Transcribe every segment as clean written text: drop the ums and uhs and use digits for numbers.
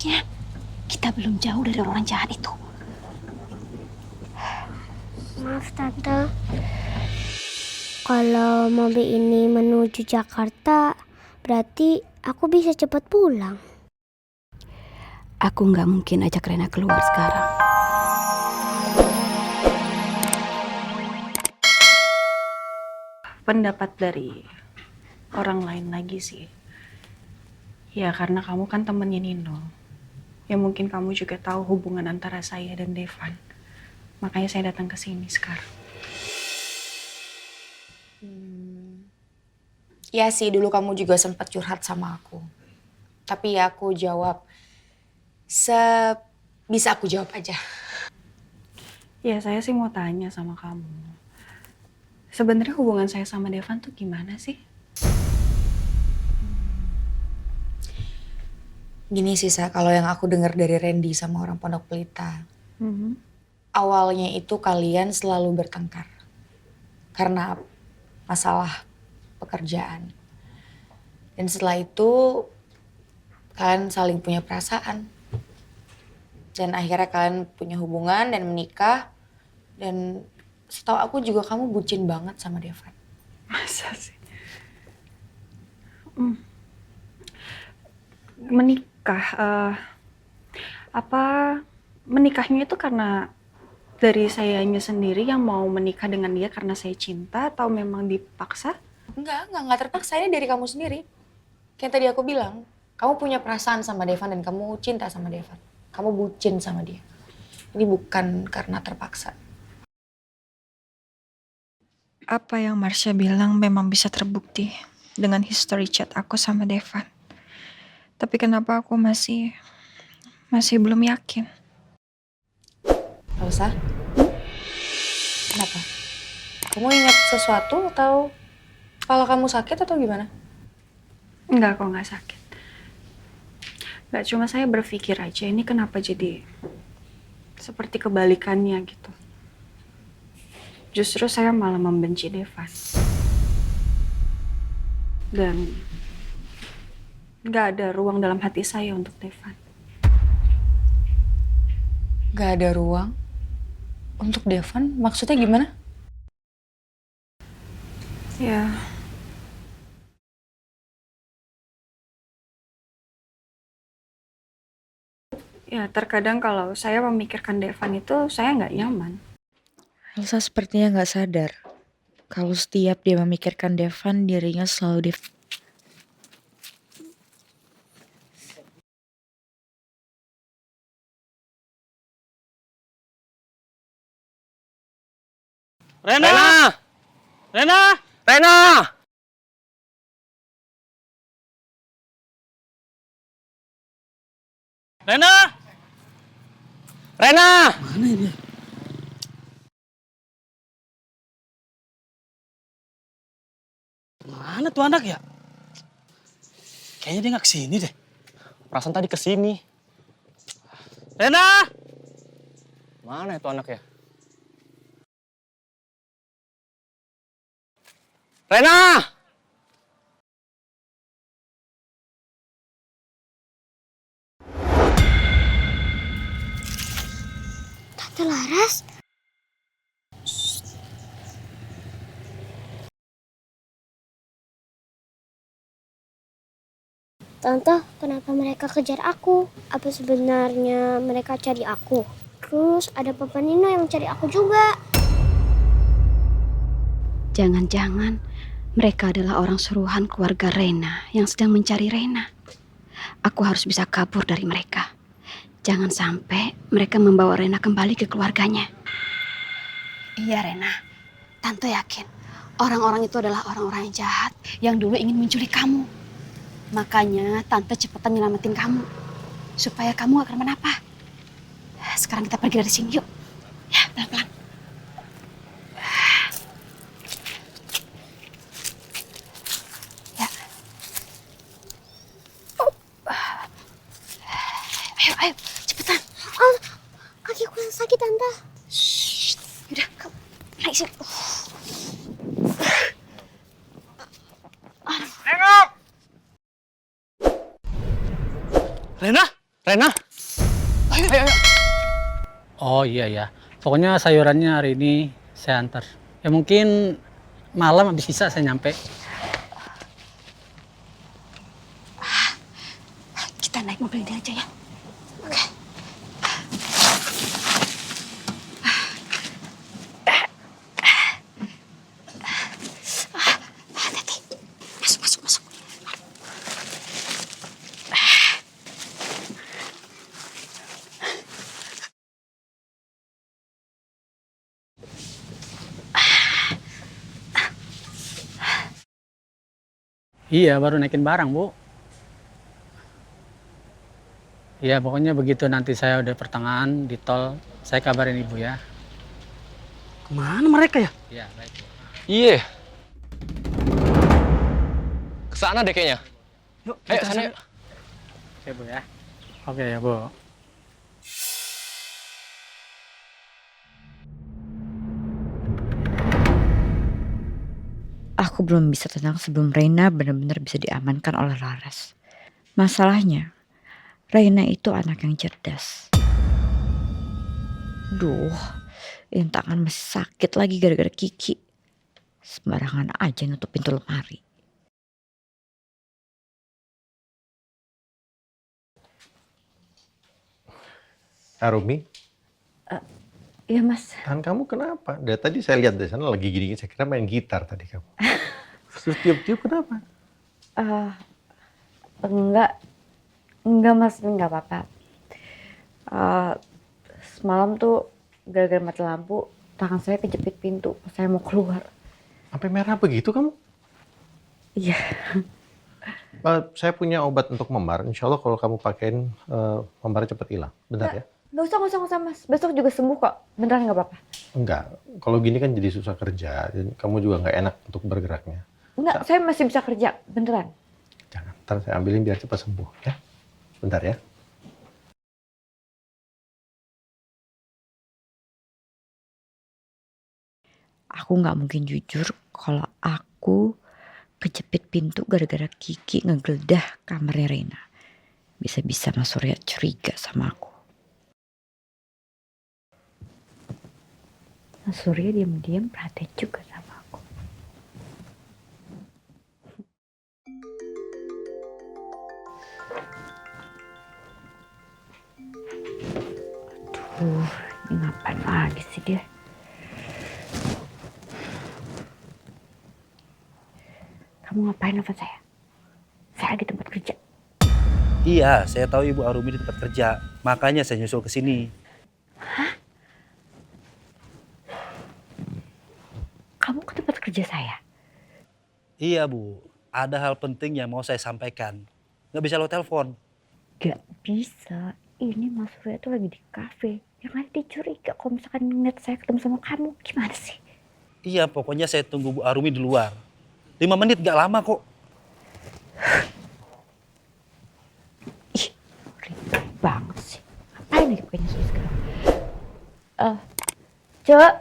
Sebaiknya kita belum jauh dari orang jahat itu. Maaf Tante, kalau mobil ini menuju Jakarta, berarti aku bisa cepat pulang. Aku nggak mungkin ajak Rena keluar sekarang. Pendapat dari orang lain lagi sih. Ya karena kamu kan temennya Nino. Ya mungkin kamu juga tahu hubungan antara saya dan Devan. Makanya saya datang ke sini sekarang. Ya sih, dulu kamu juga sempat curhat sama aku. Tapi ya aku jawab sebisa aku jawab aja. Ya saya sih mau tanya sama kamu. Sebenarnya hubungan saya sama Devan tuh gimana sih? Gini sih, Sa, kalau yang aku dengar dari Randy sama orang Pondok Pelita. Awalnya itu kalian selalu bertengkar. Karena masalah pekerjaan. Dan setelah itu kalian saling punya perasaan. Dan akhirnya kalian punya hubungan dan menikah. Dan setahu aku juga kamu bucin banget sama Devan. Masa sih? Menikah, apa menikahnya itu karena dari sayanya sendiri yang mau menikah dengan dia karena saya cinta atau memang dipaksa? Enggak terpaksa. Ini dari kamu sendiri. Kayak tadi aku bilang, kamu punya perasaan sama Devan dan kamu cinta sama Devan. Kamu bucin sama dia. Ini bukan karena terpaksa. Apa yang Marsha bilang memang bisa terbukti dengan history chat aku sama Devan. Tapi kenapa aku masih belum yakin? Elsa? Kenapa? Kamu ingat sesuatu atau kepala kamu sakit atau gimana? Enggak, kok nggak sakit. Nggak, cuma saya berpikir aja ini kenapa jadi seperti kebalikannya gitu. Justru saya malah membenci Devan. Dan nggak ada ruang dalam hati saya untuk Devan. Gak ada ruang untuk Devan? Maksudnya gimana? Ya, ya terkadang kalau saya memikirkan Devan itu saya nggak nyaman. Elsa sepertinya nggak sadar kalau setiap dia memikirkan Devan, dirinya selalu Rena! Rena! Rena! Rena! Rena! Mana dia? Mana tuh anak ya? Kayaknya dia nggak kesini deh. Perasaan tadi kesini. Rena! Mana itu anak ya? Rena! Tante Laras? Tante, kenapa mereka kejar aku? Apa sebenarnya mereka cari aku? Terus ada Papa Nino yang cari aku juga. Jangan-jangan mereka adalah orang suruhan keluarga Rena yang sedang mencari Rena. Aku harus bisa kabur dari mereka. Jangan sampai mereka membawa Rena kembali ke keluarganya. Iya Rena, Tante yakin orang-orang itu adalah orang-orang yang jahat yang dulu ingin menculik kamu. Makanya Tante cepetan nyelamatin kamu supaya kamu gak kenapa-napa. Sekarang kita pergi dari sini yuk. Ya, pelan-pelan. Ya. Ayo, cepetan. Oh, kakiku yang sakit Tante. Shh. Yaudah, kamu naik sini. Nengok! Rena? Rena? Ayo, ayo, ayo. Oh iya ya. Pokoknya sayurannya hari ini saya antar. Ya mungkin malam habis bisa saya nyampe. Kita naik mobil ini aja ya. Oke. Hati-hati. Masuk, masuk, masuk. Iya, baru naikin barang, Bu. Iya, pokoknya begitu nanti saya udah pertengahan di tol, saya kabarin Ibu ya. Kemana mereka ya? Iya, baik, Bu. Iya. Kesana deh kayaknya. Yuk, Ayo kita sana sana. yuk. Oke, Bu ya. Oke ya, Bu. Aku belum bisa tenang sebelum Reina benar-benar bisa diamankan oleh Laras. Masalahnya, Reina itu anak yang cerdas. Duh, ini tangan masih sakit lagi gara-gara Kiki. Sembarangan aja nutup pintu lemari. Arumi, Iya mas. tangan kamu kenapa? Dari tadi saya lihat dari sana lagi gini, saya kira main gitar tadi kamu. Terus tiup-tiup kenapa? Enggak mas, enggak apa-apa. Semalam tuh gara-gara mati lampu, tangan saya kejepit pintu. Saya mau keluar. Sampai merah begitu kamu? Iya. Saya punya obat untuk memar. Insya Allah kalau kamu pakein, memarnya cepat hilang. Bentar ya. Nggak usah mas. Besok juga sembuh kok. Beneran nggak apa-apa. Enggak, kalau gini kan jadi susah kerja. Dan kamu juga nggak enak untuk bergeraknya. Enggak, saya masih bisa kerja. Beneran. Jangan, ntar saya ambilin biar cepat sembuh ya. Bentar ya. Aku nggak mungkin jujur kalau aku kejepit pintu gara-gara Kiki ngegeledah kamarnya Reina. Bisa-bisa Mas Surya curiga sama aku. Mas Surya diam-diam perhatian juga sama aku. Aduh, ini ngapain lagi sih dia? Kamu ngapain nelfon saya? Saya lagi tempat kerja. Iya, saya tahu Ibu Arumi di tempat kerja. Makanya saya nyusul ke sini. Kamu ke tempat kerja saya? Iya, Bu. Ada hal penting yang mau saya sampaikan. Nggak bisa lo telepon. Gak bisa. Ini Mas Surya tuh lagi di kafe. Yang ada dia curiga kalau misalkan ngeliat saya ketemu sama kamu. Gimana sih? Iya, pokoknya saya tunggu Bu Arumi di luar. 5 menit gak lama kok. Ih, ribet banget sih. Ngapain nih pokoknya sudah sekarang? Cek.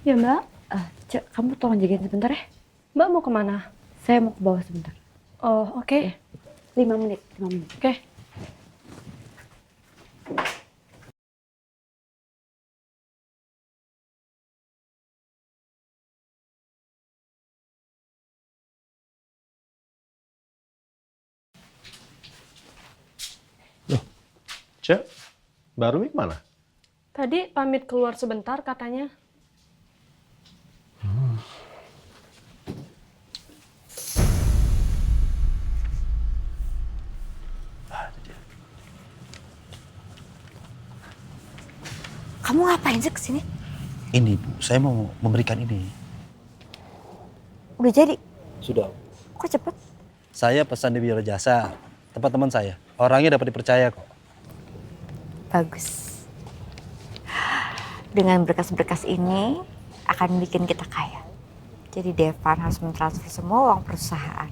Ya mbak, Cek, kamu tolong jagain sebentar ya. mbak mau kemana? Saya mau ke bawah sebentar. Oh oke, 5 menit, 5 menit. oke. Cek, Mbak Arumi kemana? Tadi pamit keluar sebentar katanya. Kamu ngapain sih kesini? Ini Bu, saya mau memberikan ini. Udah jadi? Sudah. Kok cepet? Saya pesan di Biro Jasa. Tempat teman saya. Orangnya dapat dipercaya kok. Bagus. Dengan berkas-berkas ini akan bikin kita kaya. Jadi Devan harus mentransfer semua uang perusahaan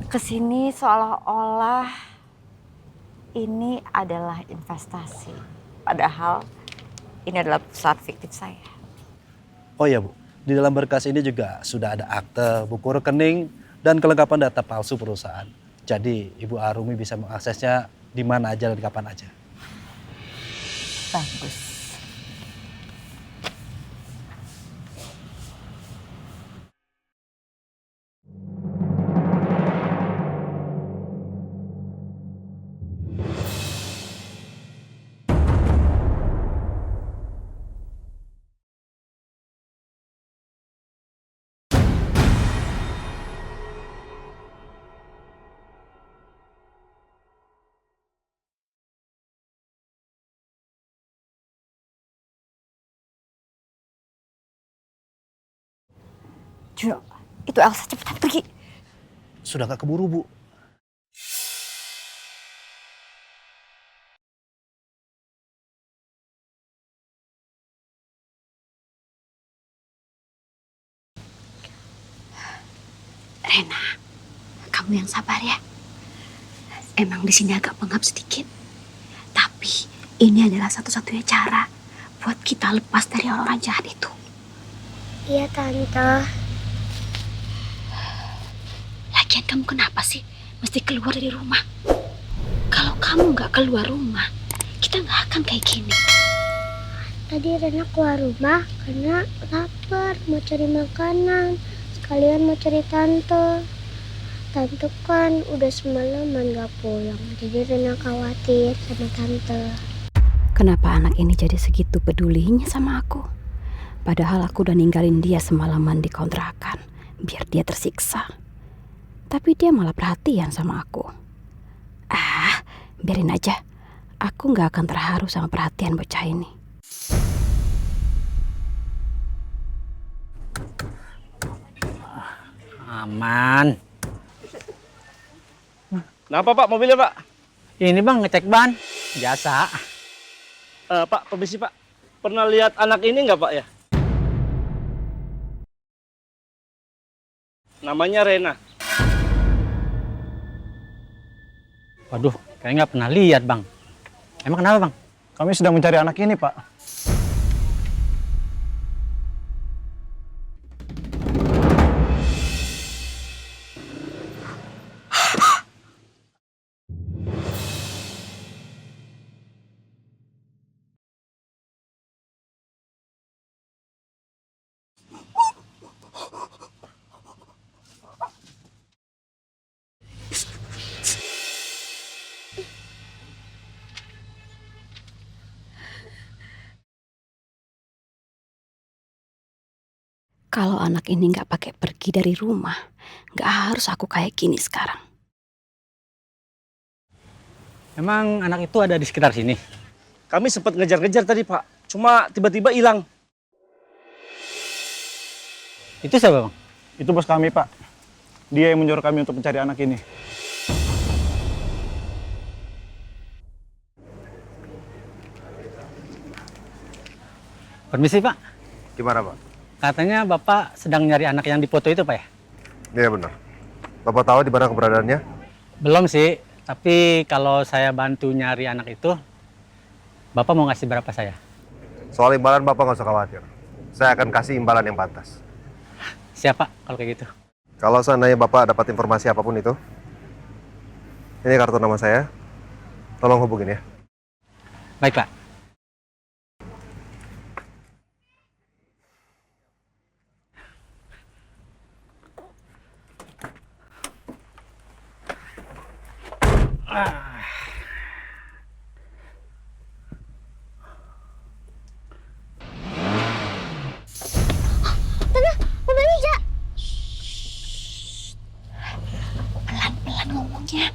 kesini seolah-olah ini adalah investasi. Padahal ini adalah perusahaan fiktif saya. Oh iya Bu, di dalam berkas ini juga sudah ada akte, buku rekening, dan kelengkapan data palsu perusahaan. Jadi Ibu Arumi bisa mengaksesnya di mana aja dan kapan aja. Bagus. Juno, itu Elsa, cepetan pergi. Sudah gak keburu, Bu. Rena, kamu yang sabar ya. Emang di sini agak pengap sedikit, tapi ini adalah satu-satunya cara buat kita lepas dari orang-orang jahat itu. Iya Tante. Lagian kamu kenapa sih mesti keluar dari rumah? Kalau kamu nggak keluar rumah, kita nggak akan kayak gini. Tadi Rena keluar rumah karena lapar, mau cari makanan. Sekalian mau cari Tante. Tante kan udah semalaman gak pulang, jadi Rena khawatir sama Tante. Kenapa anak ini jadi segitu pedulinya sama aku? Padahal aku udah ninggalin dia semalaman di kontrakan, biar dia tersiksa. Tapi dia malah perhatian sama aku. Biarin aja. Aku gak akan terharu sama perhatian bocah ini. Aman. Kenapa Pak mobilnya Pak? Ini bang ngecek ban. Biasa. Pak, permisi Pak. Pernah lihat anak ini nggak Pak ya? Namanya Rena. Waduh, kayaknya nggak pernah lihat bang. Emang kenapa bang? Kami sedang mencari anak ini Pak. Kalau anak ini nggak pakai pergi dari rumah, nggak harus aku kayak gini sekarang. Emang anak itu ada di sekitar sini? Kami sempat ngejar-ngejar tadi Pak. Cuma tiba-tiba hilang. Itu siapa bang? Itu bos kami Pak. Dia yang menyuruh kami untuk mencari anak ini. Permisi pak. Gimana Pak? Katanya bapak sedang nyari anak yang dipoto itu pak ya? Iya benar. Bapak tahu di mana keberadaannya? Belum sih. Tapi kalau saya bantu nyari anak itu, bapak mau ngasih berapa saya? Soal imbalan Bapak nggak usah khawatir. Saya akan kasih imbalan yang pantas. Siapa kalau kayak gitu? Kalau seandainya Bapak dapat informasi apapun itu, ini kartu nama saya. Tolong hubungin ya. Baik pak. Pelan-pelan ngomongnya.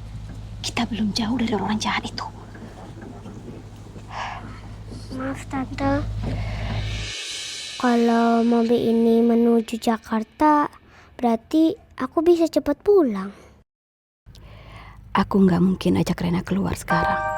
Kita belum jauh dari orang jahat itu. Maaf Tante. Kalau mobil ini menuju Jakarta, berarti aku bisa cepat pulang. Aku nggak mungkin ajak Rena keluar sekarang.